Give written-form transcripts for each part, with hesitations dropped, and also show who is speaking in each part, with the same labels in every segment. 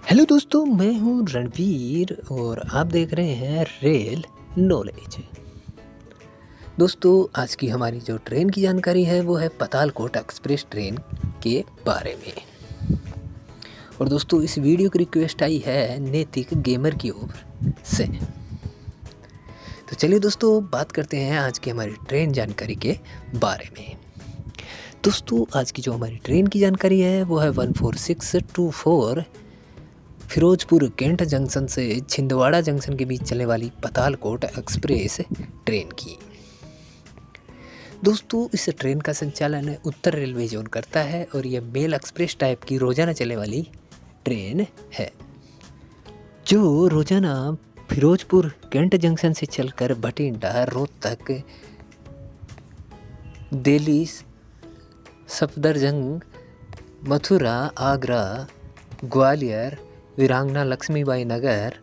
Speaker 1: Hello दोस्तों, मैं हूं रणवीर और आप देख रहे हैं रेल नॉलेज। दोस्तों, आज की हमारी जो ट्रेन की जानकारी है वो है पातालकोट एक्सप्रेस ट्रेन के बारे में। और दोस्तों, इस वीडियो की रिक्वेस्ट आई है नैतिक गेमर की ओर से। तो चलिए दोस्तों, बात करते हैं आज की हमारी ट्रेन जानकारी के बारे में। दोस्तों, आज की जो हमारी ट्रेन की जानकारी है वो है 14624 फिरोजपुर कैंट जंक्शन से छिंदवाड़ा जंक्शन के बीच चलने वाली पातालकोट एक्सप्रेस ट्रेन की। दोस्तों, इस ट्रेन का संचालन उत्तर रेलवे जोन करता है और यह मेल एक्सप्रेस टाइप की रोजाना चलने वाली ट्रेन है, जो रोजाना फिरोजपुर कैंट जंक्शन से चलकर भटिंडा, रोहतक, दिल्ली, सफदरजंग, मथुरा, आगरा, ग्वालियर, वीरांगना लक्ष्मीबाई नगर,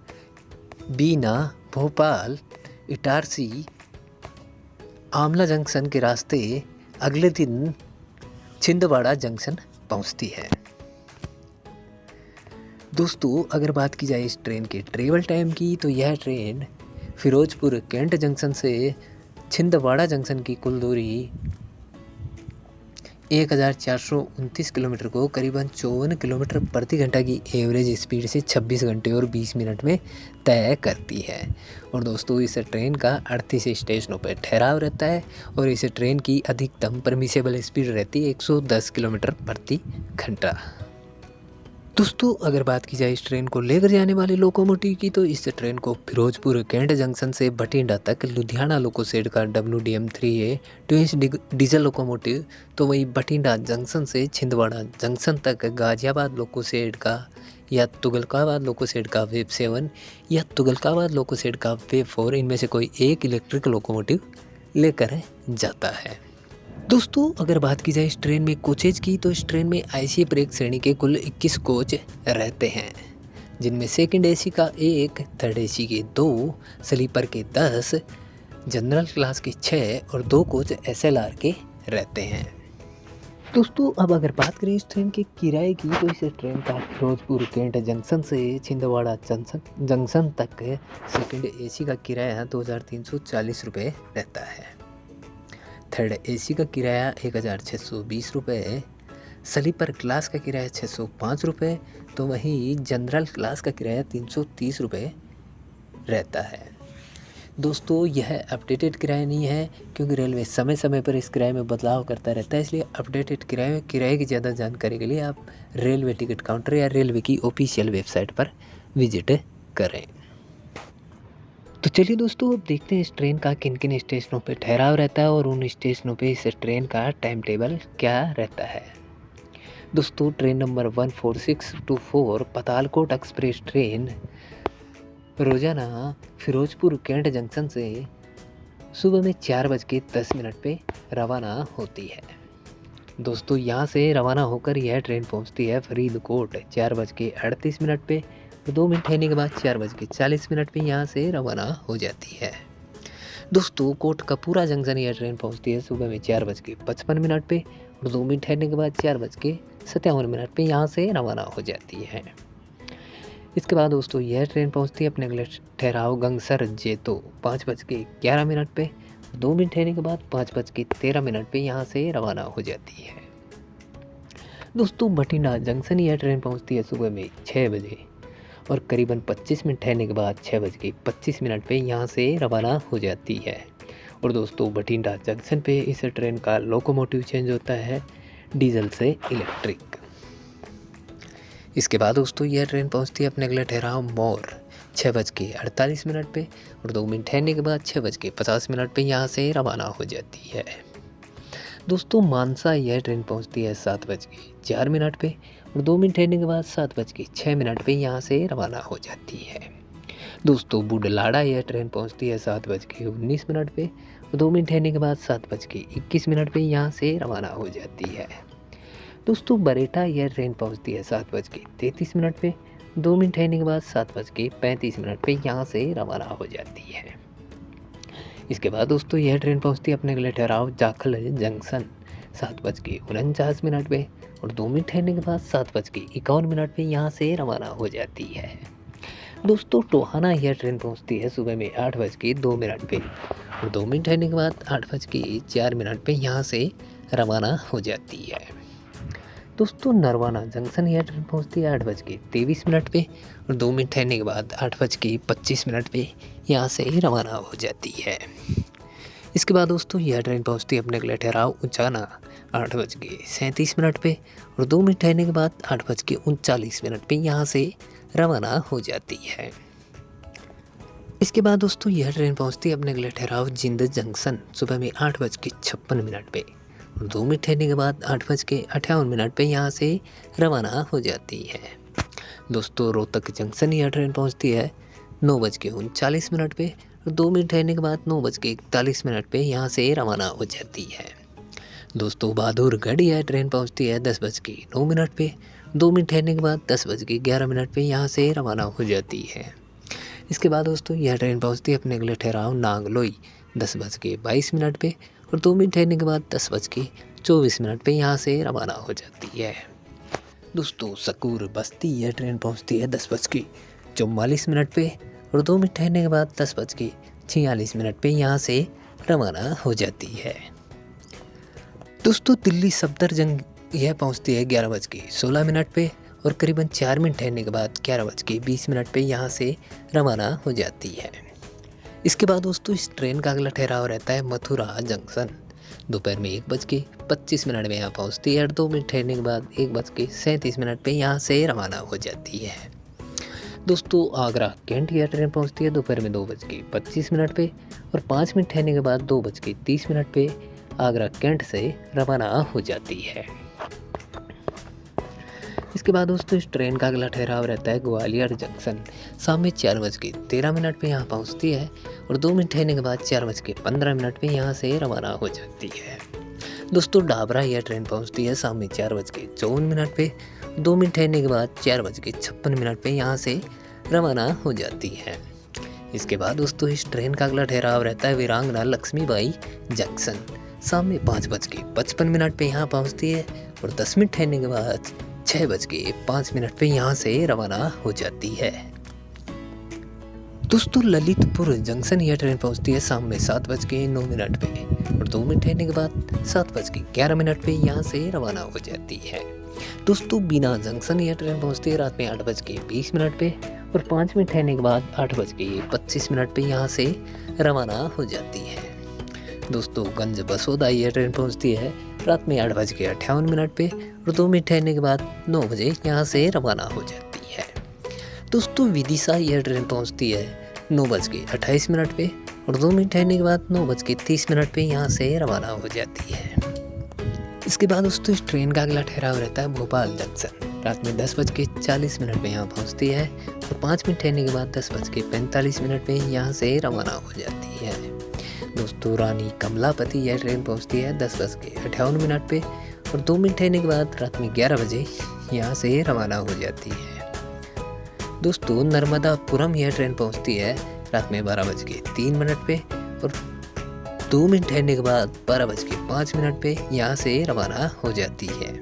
Speaker 1: बीना, भोपाल, इटारसी, आमला जंक्शन के रास्ते अगले दिन छिंदवाड़ा जंक्शन पहुंचती है। दोस्तों, अगर बात की जाए इस ट्रेन के ट्रेवल टाइम की, तो यह ट्रेन फिरोजपुर कैंट जंक्शन से छिंदवाड़ा जंक्शन की कुल दूरी 1429 किलोमीटर को करीबन 54 किलोमीटर प्रति घंटा की एवरेज स्पीड से 26 घंटे और 20 मिनट में तय करती है। और दोस्तों, इस ट्रेन का 38 स्टेशनों पर ठहराव रहता है और इस ट्रेन की अधिकतम परमिसेबल स्पीड रहती है 110 किलोमीटर प्रति घंटा। दोस्तों, अगर बात की जाए इस ट्रेन को लेकर जाने वाले लोकोमोटिव की, तो इस ट्रेन को फिरोजपुर कैंट जंक्शन से भटिंडा तक लुधियाना लोको शेड का WDM-3A ट्विंस डीजल लोकोमोटिव, तो वही भटिंडा जंक्शन से छिंदवाड़ा जंक्शन तक गाजियाबाद लोको शेड का या तुगलकाबाद लोको शेड का वेब 7 या तुगलकाबाद लोको शेड का वेब 4, इनमें से कोई एक इलेक्ट्रिक लोकोमोटिव लेकर जाता है। दोस्तों, अगर बात की जाए इस ट्रेन में कोचेज की, तो इस ट्रेन में ICA ब्रेक श्रेणी के कुल 21 कोच रहते हैं, जिनमें सेकंड AC का 1, थर्ड AC के 2, स्लीपर के 10, जनरल क्लास के 6 और 2 कोच SLR के रहते हैं। दोस्तों, अब अगर बात करें इस ट्रेन के किराए की, तो इस ट्रेन का फिरोजपुर कैंट जंक्शन से छिंदवाड़ा जंक्शन तक सेकंड AC का किराया 2340 रुपये रहता है। थर्ड AC का किराया 1620 रुपये, स्लीपर क्लास का किराया 605 रुपये, तो वहीं जनरल क्लास का किराया 330 रुपये रहता है। दोस्तों, यह अपडेटेड किराया नहीं है, क्योंकि रेलवे समय समय पर इस किराए में बदलाव करता रहता है, इसलिए अपडेटेड किराए की ज़्यादा जानकारी के लिए आप रेलवे टिकट काउंटर या रेलवे की ऑफिशियल वेबसाइट पर विजिट करें। तो चलिए दोस्तों, अब देखते हैं इस ट्रेन का किन किन स्टेशनों पे ठहराव रहता है और उन स्टेशनों पे इस ट्रेन का टाइम टेबल क्या रहता है। दोस्तों, train number 14624 Patalkot express train रोजाना फिरोजपुर कैंट जंक्शन से सुबह में 4:10 पे रवाना होती है। दोस्तों, यहाँ से रवाना होकर यह ट्रेन पहुँचती है फरीदकोट 4:38 पे। 2 मिनट ठहरने के बाद 4:40 पे यहाँ से रवाना हो जाती है। दोस्तों, कोट का पूरा जंक्शन यह ट्रेन पहुँचती है सुबह में 4:55 पे और 2 मिनट ठहरने के बाद 4:57 पे यहाँ से रवाना हो जाती है। इसके बाद दोस्तों, यह ट्रेन पहुँचती है अपने अगले ठहराव गंगसर जेतो 5:11 पे। 2 मिनट ठहरने के बाद 5:13 पे यहाँ से रवाना हो जाती है। दोस्तों, भटिंडा जंक्शन यह ट्रेन पहुँचती है सुबह में 6 बजे और करीबन 25 मिनट ठहरने के बाद 6:25 पे यहाँ से रवाना हो जाती है। और दोस्तों, भटिंडा जंक्शन पे इस ट्रेन का लोकोमोटिव चेंज होता है डीजल से इलेक्ट्रिक। इसके बाद दोस्तों, यह ट्रेन पहुँचती है अपने अगले ठहराव मोर 6:48 पे और 2 मिनट ठहरने के बाद 6:50 पे यहाँ से रवाना हो जाती है। दोस्तों, मानसा यह ट्रेन पहुँचती है 7:04 पे और 2 मिनट ठहरने के बाद 7:06 पे यहाँ से रवाना हो जाती है। दोस्तों, बुढलाड़ा यह ट्रेन पहुँचती है 7:19 पे और 2 मिनट ठहरने के बाद 7:21 पे यहाँ से रवाना हो जाती है। दोस्तों, बरेटा यह ट्रेन पहुँचती है 7:33 पे, 2 मिनट ठहरने के बाद 7:35 पे यहाँ से रवाना हो जाती है। इसके बाद दोस्तों, यह ट्रेन पहुँचती है अपने अगले ठहराव जाखल जंक्शन 7:49 पे और 2 मिनट ठहरने के बाद 7:51 पे यहाँ से रवाना हो जाती है। दोस्तों टोहाना यह ट्रेन पहुँचती है सुबह में 8:02 पे और 2 मिनट ठहरने के बाद 8:04 पे यहाँ से रवाना हो जाती है। दोस्तों नरवाना जंक्शन यह ट्रेन पहुँचती है 8:23 पे और 2 मिनट ठहरने के बाद 8:25 पे यहाँ से रवाना हो जाती है। इसके बाद दोस्तों यह ट्रेन पहुँचती है अपने अगले ठहराव उचाना 8:37 पे और 2 मिनट ठहरने के बाद 8:39 पे यहाँ से रवाना हो जाती है। इसके बाद दोस्तों यह ट्रेन पहुँचती है अपने अगले ठहराव जिंद जंक्शन सुबह में 8:56 पे और 2 मिनट ठहरने के बाद 8:58 पे यहाँ से रवाना हो जाती है। दोस्तों रोहतक जंक्शन यह ट्रेन पहुँचती है 9:39 पे और 2 मिनट ठहरने के बाद 9:41 पे यहाँ से रवाना हो जाती है। दोस्तों बहादुरगढ़ यह ट्रेन पहुँचती है 10:09 पे, 2 मिनट ठहरने के बाद 10:11 पे यहाँ से रवाना हो जाती है। इसके बाद दोस्तों यह ट्रेन पहुँचती है अपने अगले ठहराव नांगलोई 10:22 पे और 2 मिनट ठहरने के बाद 10:24 पे यहाँ से रवाना हो जाती है। दोस्तों सकूर बस्ती यह ट्रेन पहुँचती है 10:44 पे और 2 मिनट ठहरने के बाद 10:46 पे यहाँ से रवाना हो जाती है। दोस्तों दिल्ली सफदरजंग यह पहुँचती है 11:16 पे और करीबन 4 मिनट ठहरने के बाद 11:20 पे यहाँ से रवाना हो जाती है। इसके बाद दोस्तों इस ट्रेन का अगला ठहराव रहता है मथुरा जंक्शन दोपहर में 1:25 में यहाँ पहुँचती है और 2 मिनट ठहरने के बाद 1:37 पे यहाँ से रवाना हो जाती है। दोस्तों आगरा कैंट यह ट्रेन पहुँचती है दोपहर में 2:25 पे और 5 मिनट ठहरने के बाद 2:30 पे आगरा कैंट से रवाना हो जाती है। इसके बाद दोस्तों इस ट्रेन का अगला ठहराव रहता है ग्वालियर जंक्शन शाम में 4:13 पे यहाँ पहुँचती है और 2 मिनट ठहरने के बाद 4:15 पे यहाँ से रवाना हो जाती है। दोस्तों डाबरा यह ट्रेन पहुँचती है शाम में 4:54 पे, 2 मिनट ठहरने के बाद 4:56 पे यहाँ से रवाना हो जाती है। इसके बाद दोस्तों इस ट्रेन का अगला ठहराव रहता है वीरांगना लक्ष्मीबाई जंक्शन शाम में 5:55 पे यहाँ पहुँचती है और 10 मिनट ठहरने के बाद 6:05 पे यहाँ से रवाना हो जाती है। दोस्तों ललितपुर जंक्शन यह ट्रेन पहुँचती है शाम में 7:09 पे और 2 मिनट ठहरने के बाद 7:11 पे यहाँ से रवाना हो जाती है। दोस्तों बीना जंक्शन यह ट्रेन पहुँचती है रात में 8:20 पे और 5 मिनट ठहरने के बाद 8:25 पे यहाँ से रवाना हो जाती है। दोस्तों गंज बसोदा यह ट्रेन पहुँचती है रात में 8:58 पे और 2 मिनट ठहरने के बाद 9 बजे यहाँ से रवाना हो जाती है। दोस्तों विदिशा यह ट्रेन पहुँचती है 9:28 पे और 2 मिनट ठहरने के बाद 9:30 पे यहाँ से रवाना हो जाती है। इसके बाद दोस्तों इस ट्रेन का अगला ठहराव रहता है भोपाल जंक्शन रात में 10:40 पे यहाँ पहुँचती है और 5 मिनट ठहरने के बाद 10:45 पे यहाँ से रवाना हो जाती है। दोस्तों रानी कमलापति यह ट्रेन पहुँचती है 10:58 पे और 2 मिनट ठहरने के बाद रात में 11 बजे यहाँ से रवाना हो जाती है। दोस्तों नर्मदापुरम यह ट्रेन पहुँचती है रात में 12:03 पे और 2 मिनट ठहरने के बाद 12:05 पे यहाँ से रवाना हो जाती है।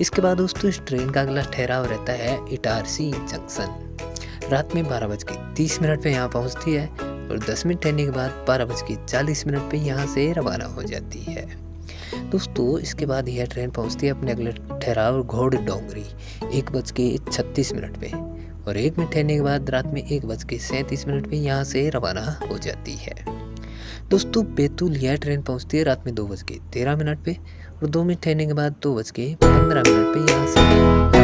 Speaker 1: इसके बाद दोस्तों इस ट्रेन का अगला ठहराव रहता है इटारसी जंक्शन रात में 12:30 पे यहाँ पहुँचती है और 10 मिनट ठहरने के बाद 12:40 पे यहाँ से रवाना हो जाती है। दोस्तों इसके बाद यह ट्रेन पहुँचती है अपने अगले ठहराव घोड़ डोंगरी 1:36 पे और 1 मिनट ठहरने के बाद रात में 1:37 पे यहाँ से रवाना हो जाती है। दोस्तों बैतूल यह ट्रेन पहुँचती है रात में 2:13 पे और 2 मिनट ठहरने के बाद 2:15 पे यहाँ से